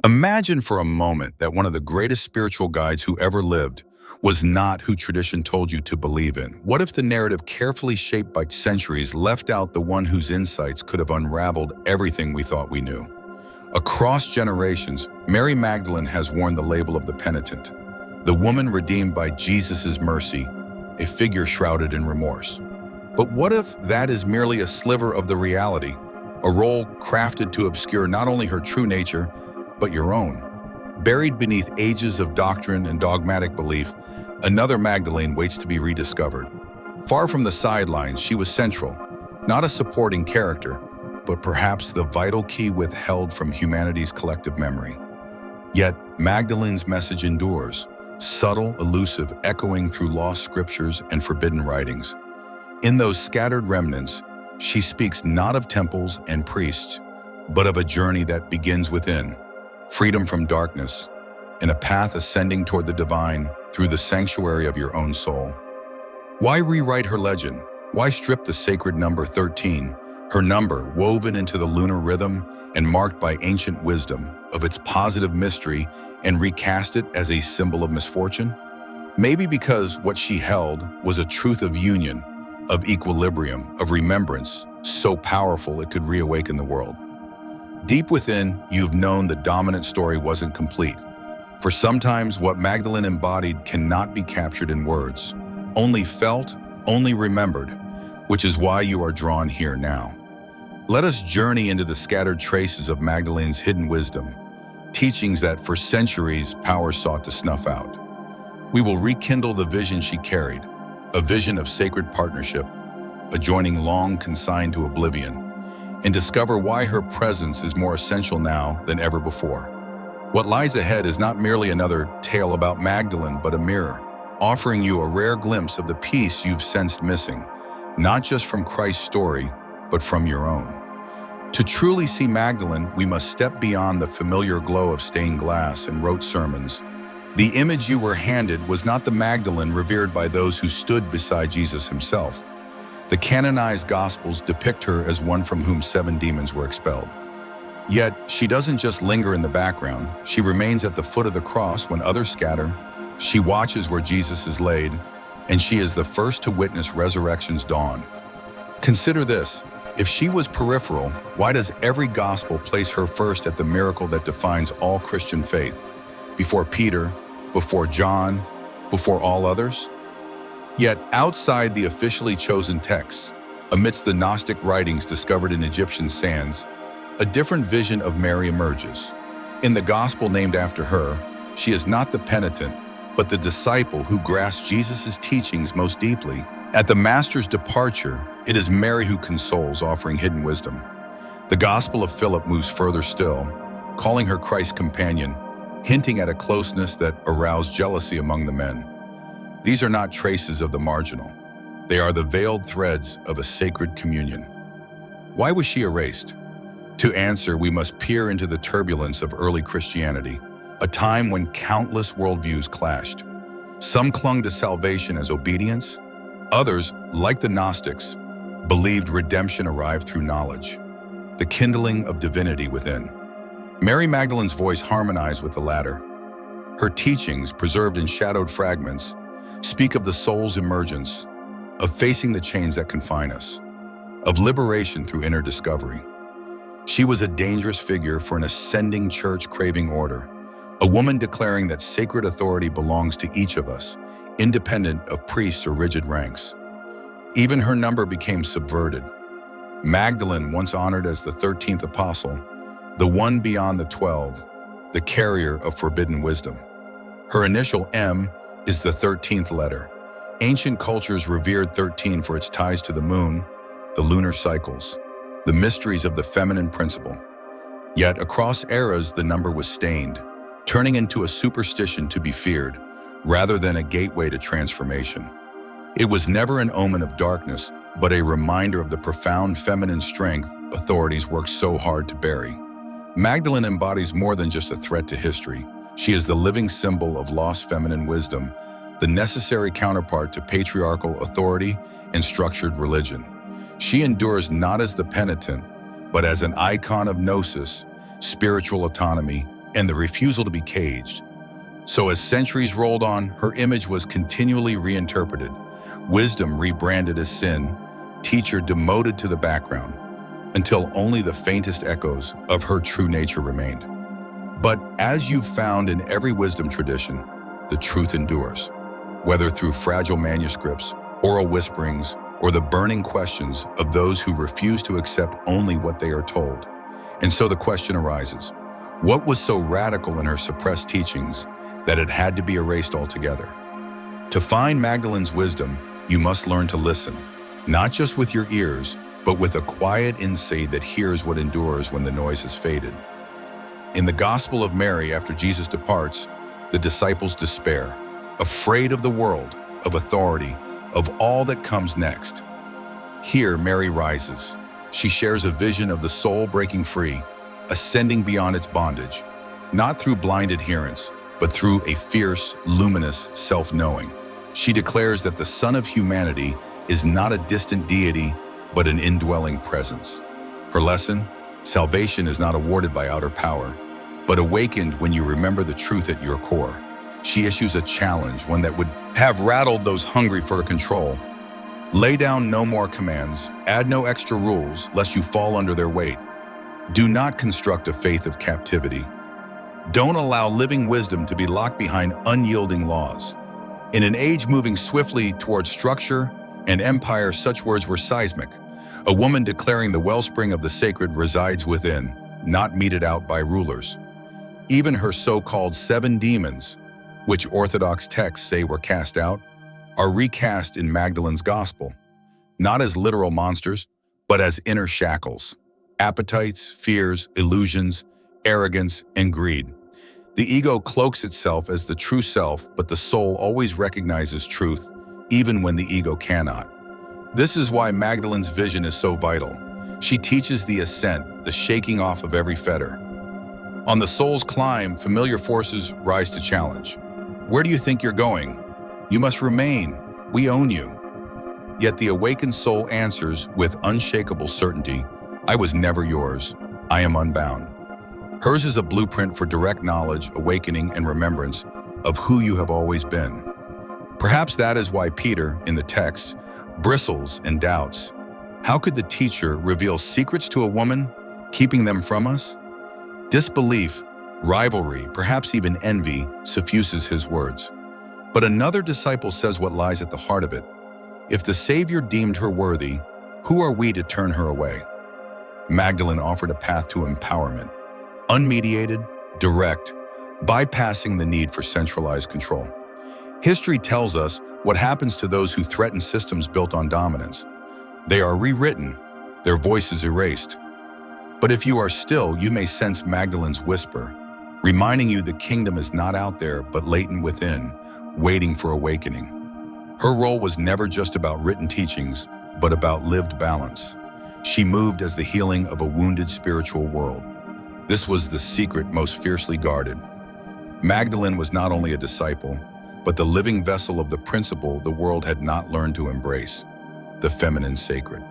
Imagine for a moment that one of the greatest spiritual guides who ever lived was not who tradition told you to believe in. What if the narrative carefully shaped by centuries left out the one whose insights could have unraveled everything we thought we knew? Across generations, Mary Magdalene has worn the label of the penitent, the woman redeemed by Jesus' mercy, a figure shrouded in remorse. But what if that is merely a sliver of the reality, a role crafted to obscure not only her true nature, but your own? Buried beneath ages of doctrine and dogmatic belief, another Magdalene waits to be rediscovered. Far from the sidelines, she was central, not a supporting character, but perhaps the vital key withheld from humanity's collective memory. Yet, Magdalene's message endures, subtle, elusive, echoing through lost scriptures and forbidden writings. In those scattered remnants, she speaks not of temples and priests, but of a journey that begins within, freedom from darkness, and a path ascending toward the divine through the sanctuary of your own soul. Why rewrite her legend? Why strip the sacred number 13, her number woven into the lunar rhythm and marked by ancient wisdom, of its positive mystery, and recast it as a symbol of misfortune? Maybe because what she held was a truth of union, of equilibrium, of remembrance, so powerful it could reawaken the world. Deep within, you've known the dominant story wasn't complete. For sometimes what Magdalene embodied cannot be captured in words, only felt, only remembered, which is why you are drawn here now. Let us journey into the scattered traces of Magdalene's hidden wisdom, teachings that for centuries power sought to snuff out. We will rekindle the vision she carried, a vision of sacred partnership, a joining long consigned to oblivion, and discover why her presence is more essential now than ever before. What lies ahead is not merely another tale about Magdalene, but a mirror, offering you a rare glimpse of the piece you've sensed missing, not just from Christ's story, but from your own. To truly see Magdalene, we must step beyond the familiar glow of stained glass and rote sermons. The image you were handed was not the Magdalene revered by those who stood beside Jesus himself. The canonized Gospels depict her as one from whom 7 demons were expelled. Yet, she doesn't just linger in the background. She remains at the foot of the cross when others scatter. She watches where Jesus is laid, and she is the first to witness resurrection's dawn. Consider this. If she was peripheral, why does every gospel place her first at the miracle that defines all Christian faith? Before Peter, before John, before all others? Yet, outside the officially chosen texts, amidst the Gnostic writings discovered in Egyptian sands, a different vision of Mary emerges. In the gospel named after her, she is not the penitent, but the disciple who grasped Jesus' teachings most deeply. At the Master's departure, it is Mary who consoles, offering hidden wisdom. The Gospel of Philip moves further still, calling her Christ's companion, hinting at a closeness that aroused jealousy among the men. These are not traces of the marginal. They are the veiled threads of a sacred communion. Why was she erased? To answer, we must peer into the turbulence of early Christianity, a time when countless worldviews clashed. Some clung to salvation as obedience. Others, like the Gnostics, believed redemption arrived through knowledge, the kindling of divinity within. Mary Magdalene's voice harmonized with the latter. Her teachings, preserved in shadowed fragments, speak of the soul's emergence, of facing the chains that confine us, of liberation through inner discovery. She was a dangerous figure for an ascending church craving order, a woman declaring that sacred authority belongs to each of us, independent of priests or rigid ranks. Even her number became subverted. Magdalene, once honored as the 13th apostle, the one beyond the 12, the carrier of forbidden wisdom. Her initial M is the 13th letter. Ancient cultures revered 13 for its ties to the moon, the lunar cycles, the mysteries of the feminine principle. Yet across eras, the number was stained, turning into a superstition to be feared, rather than a gateway to transformation. It was never an omen of darkness, but a reminder of the profound feminine strength authorities worked so hard to bury. Magdalene embodies more than just a threat to history. She is the living symbol of lost feminine wisdom, the necessary counterpart to patriarchal authority and structured religion. She endures not as the penitent, but as an icon of Gnosis, spiritual autonomy, and the refusal to be caged. So as centuries rolled on, her image was continually reinterpreted, wisdom rebranded as sin, teacher demoted to the background, until only the faintest echoes of her true nature remained. But as you've found in every wisdom tradition, the truth endures, whether through fragile manuscripts, oral whisperings, or the burning questions of those who refuse to accept only what they are told. And so the question arises, what was so radical in her suppressed teachings that it had to be erased altogether? To find Magdalene's wisdom, you must learn to listen, not just with your ears, but with a quiet insight that hears what endures when the noise has faded. In the Gospel of Mary, after Jesus departs, the disciples despair, afraid of the world, of authority, of all that comes next. Here, Mary rises. She shares a vision of the soul breaking free, ascending beyond its bondage, not through blind adherence, but through a fierce, luminous self-knowing. She declares that the Son of Humanity is not a distant deity, but an indwelling presence. Her lesson, salvation is not awarded by outer power, but awakened when you remember the truth at your core. She issues a challenge, one that would have rattled those hungry for control. Lay down no more commands, add no extra rules, lest you fall under their weight. Do not construct a faith of captivity. Don't allow living wisdom to be locked behind unyielding laws. In an age moving swiftly towards structure and empire, such words were seismic. A woman declaring the wellspring of the sacred resides within, not meted out by rulers. Even her so-called 7 demons, which Orthodox texts say were cast out, are recast in Magdalene's gospel, not as literal monsters, but as inner shackles, appetites, fears, illusions, arrogance, and greed. The ego cloaks itself as the true self, but the soul always recognizes truth, even when the ego cannot. This is why Magdalene's vision is so vital. She teaches the ascent, the shaking off of every fetter. On the soul's climb, familiar forces rise to challenge. Where do you think you're going? You must remain. We own you. Yet the awakened soul answers with unshakable certainty, I was never yours. I am unbound. Hers is a blueprint for direct knowledge, awakening, and remembrance of who you have always been. Perhaps that is why Peter, in the text, bristles and doubts. How could the teacher reveal secrets to a woman, keeping them from us? Disbelief, rivalry, perhaps even envy, suffuses his words. But another disciple says what lies at the heart of it. If the Savior deemed her worthy, who are we to turn her away? Magdalene offered a path to empowerment, unmediated, direct, bypassing the need for centralized control. History tells us what happens to those who threaten systems built on dominance. They are rewritten, their voices erased. But if you are still, you may sense Magdalene's whisper, reminding you the kingdom is not out there, but latent within, waiting for awakening. Her role was never just about written teachings, but about lived balance. She moved as the healing of a wounded spiritual world. This was the secret most fiercely guarded. Magdalene was not only a disciple, but the living vessel of the principle the world had not learned to embrace, the feminine sacred.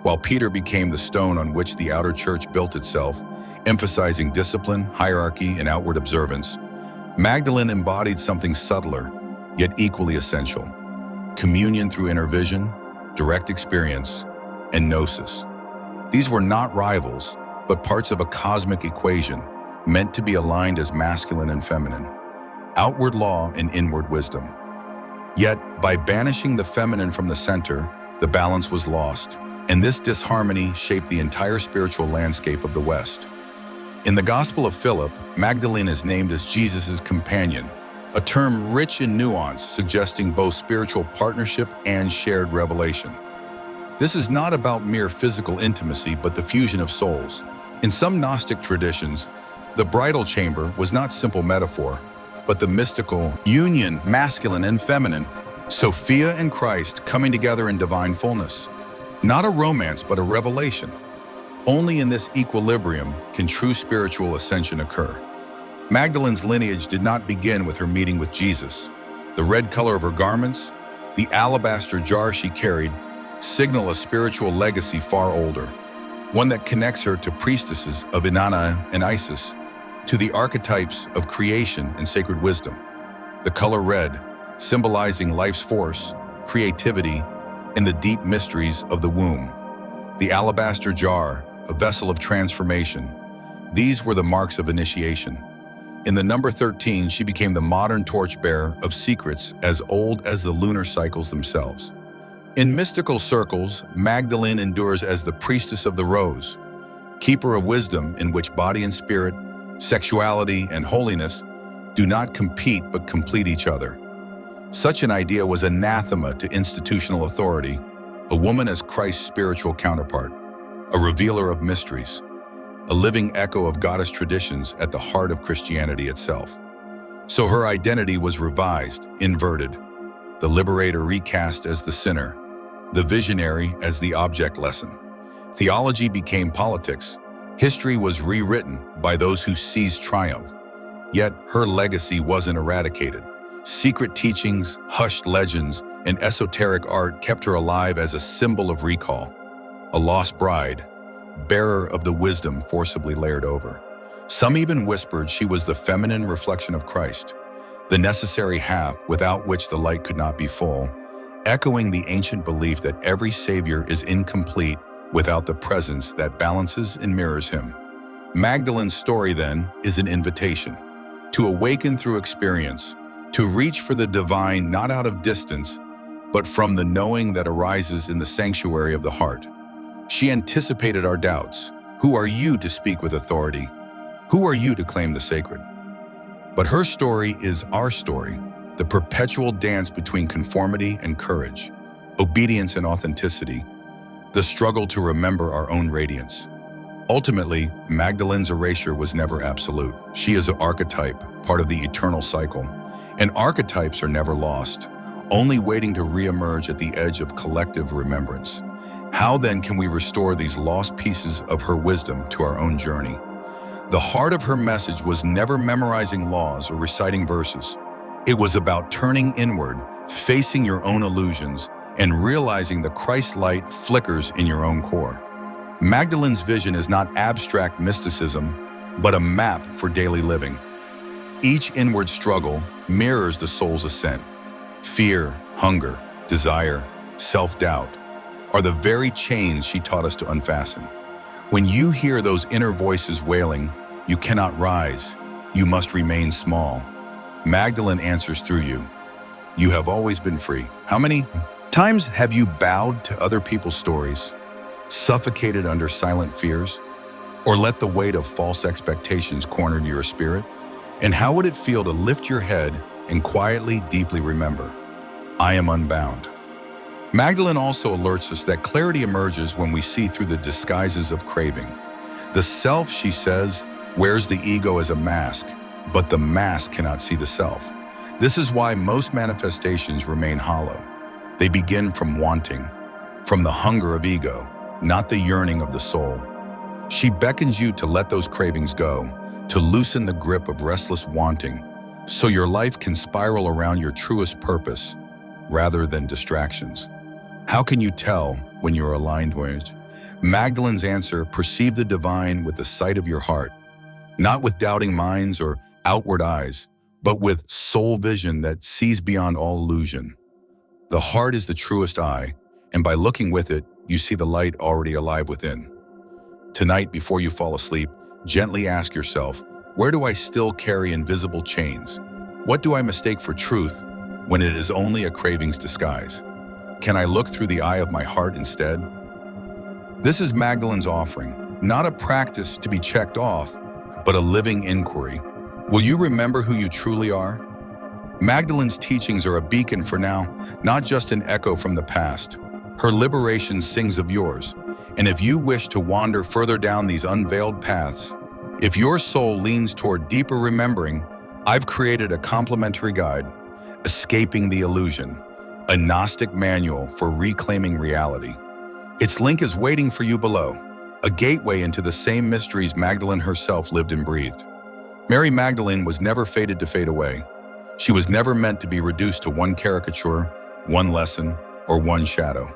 While Peter became the stone on which the outer church built itself, emphasizing discipline, hierarchy, and outward observance, Magdalene embodied something subtler, yet equally essential: communion through inner vision, direct experience, and Gnosis. These were not rivals, but parts of a cosmic equation meant to be aligned as masculine and feminine, outward law and inward wisdom. Yet, by banishing the feminine from the center, the balance was lost, and this disharmony shaped the entire spiritual landscape of the West. In the Gospel of Philip, Magdalene is named as Jesus' companion, a term rich in nuance suggesting both spiritual partnership and shared revelation. This is not about mere physical intimacy, but the fusion of souls. In some Gnostic traditions, the bridal chamber was not simple metaphor, but the mystical union, masculine and feminine, Sophia and Christ coming together in divine fullness. Not a romance, but a revelation. Only in this equilibrium can true spiritual ascension occur. Magdalene's lineage did not begin with her meeting with Jesus. The red color of her garments, the alabaster jar she carried, signal a spiritual legacy far older, one that connects her to priestesses of Inanna and Isis, to the archetypes of creation and sacred wisdom. The color red, symbolizing life's force, creativity, and the deep mysteries of the womb. The alabaster jar, a vessel of transformation. These were the marks of initiation. In the number 13, she became the modern torchbearer of secrets as old as the lunar cycles themselves. In mystical circles, Magdalene endures as the priestess of the rose, keeper of wisdom in which body and spirit, sexuality and holiness do not compete but complete each other. Such an idea was anathema to institutional authority, a woman as Christ's spiritual counterpart, a revealer of mysteries, a living echo of goddess traditions at the heart of Christianity itself. So her identity was revised, inverted, the liberator recast as the sinner, the visionary as the object lesson. Theology became politics. History was rewritten by those who seized triumph. Yet her legacy wasn't eradicated. Secret teachings, hushed legends, and esoteric art kept her alive as a symbol of recall, a lost bride, bearer of the wisdom forcibly layered over. Some even whispered she was the feminine reflection of Christ, the necessary half without which the light could not be full, echoing the ancient belief that every savior is incomplete without the presence that balances and mirrors him. Magdalene's story, then, is an invitation to awaken through experience, to reach for the divine not out of distance, but from the knowing that arises in the sanctuary of the heart. She anticipated our doubts. Who are you to speak with authority? Who are you to claim the sacred? But her story is our story, the perpetual dance between conformity and courage, obedience and authenticity, the struggle to remember our own radiance. Ultimately, Magdalene's erasure was never absolute. She is an archetype, part of the eternal cycle. And archetypes are never lost, only waiting to re-emerge at the edge of collective remembrance. How then can we restore these lost pieces of her wisdom to our own journey? The heart of her message was never memorizing laws or reciting verses. It was about turning inward, facing your own illusions, and realizing the Christ light flickers in your own core. Magdalene's vision is not abstract mysticism, but a map for daily living. Each inward struggle mirrors the soul's ascent. Fear, hunger, desire, self-doubt are the very chains she taught us to unfasten. When you hear those inner voices wailing, "You cannot rise, you must remain small," Magdalene answers through you. You have always been free. How many times have you bowed to other people's stories, suffocated under silent fears, or let the weight of false expectations corner your spirit? And how would it feel to lift your head and quietly, deeply remember, I am unbound? Magdalene also alerts us that clarity emerges when we see through the disguises of craving. The self, she says, wears the ego as a mask, but the mask cannot see the self. This is why most manifestations remain hollow. They begin from wanting, from the hunger of ego, not the yearning of the soul. She beckons you to let those cravings go, to loosen the grip of restless wanting, so your life can spiral around your truest purpose, rather than distractions. How can you tell when you're aligned with it? Magdalene's answer: perceive the divine with the sight of your heart, not with doubting minds or outward eyes, but with soul vision that sees beyond all illusion. The heart is the truest eye, and by looking with it, you see the light already alive within. Tonight, before you fall asleep, gently ask yourself, where do I still carry invisible chains? What do I mistake for truth when it is only a craving's disguise? Can I look through the eye of my heart instead? This is Magdalene's offering, not a practice to be checked off, but a living inquiry. Will you remember who you truly are? Magdalene's teachings are a beacon for now, not just an echo from the past. Her liberation sings of yours. And if you wish to wander further down these unveiled paths, if your soul leans toward deeper remembering, I've created a complimentary guide, Escaping the Illusion, a Gnostic manual for reclaiming reality. Its link is waiting for you below, a gateway into the same mysteries Magdalene herself lived and breathed. Mary Magdalene was never fated to fade away. She was never meant to be reduced to one caricature, one lesson, or one shadow.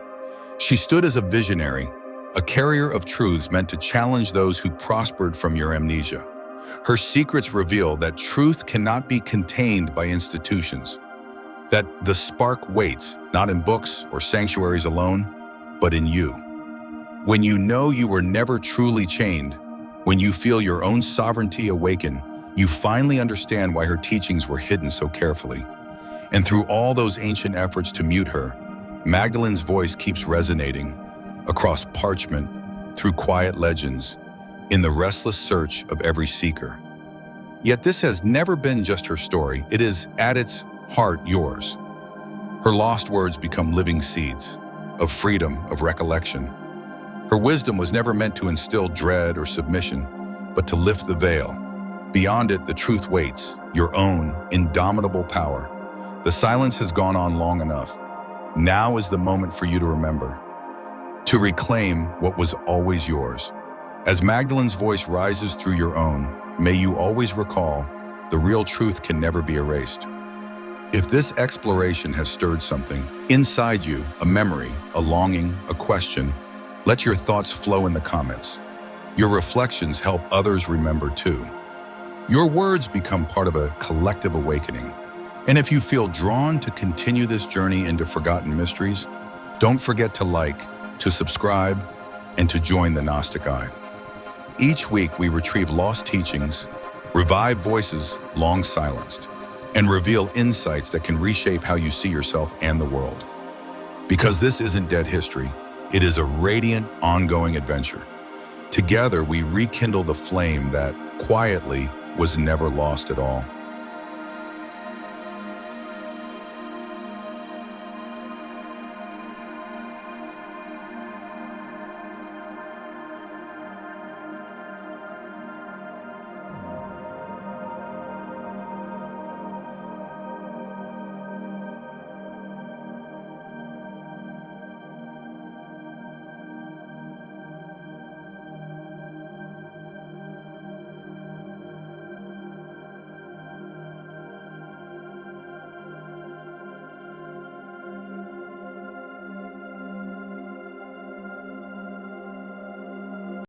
She stood as a visionary, a carrier of truths meant to challenge those who prospered from your amnesia. Her secrets reveal that truth cannot be contained by institutions, that the spark waits, not in books or sanctuaries alone, but in you. When you know you were never truly chained, when you feel your own sovereignty awaken, you finally understand why her teachings were hidden so carefully. And through all those ancient efforts to mute her, Magdalene's voice keeps resonating across parchment, through quiet legends, in the restless search of every seeker. Yet this has never been just her story. It is, at its heart, yours. Her lost words become living seeds of freedom, of recollection. Her wisdom was never meant to instill dread or submission, but to lift the veil. Beyond it, the truth waits, your own indomitable power. The silence has gone on long enough. Now is the moment for you to remember, to reclaim what was always yours. As Magdalene's voice rises through your own, may you always recall, the real truth can never be erased. If this exploration has stirred something inside you, a memory, a longing, a question, let your thoughts flow in the comments. Your reflections help others remember too. Your words become part of a collective awakening. And if you feel drawn to continue this journey into forgotten mysteries, don't forget to like, to subscribe, and to join the Gnostic Eye. Each week we retrieve lost teachings, revive voices long silenced, and reveal insights that can reshape how you see yourself and the world. Because this isn't dead history, it is a radiant, ongoing adventure. Together we rekindle the flame that, quietly, was never lost at all.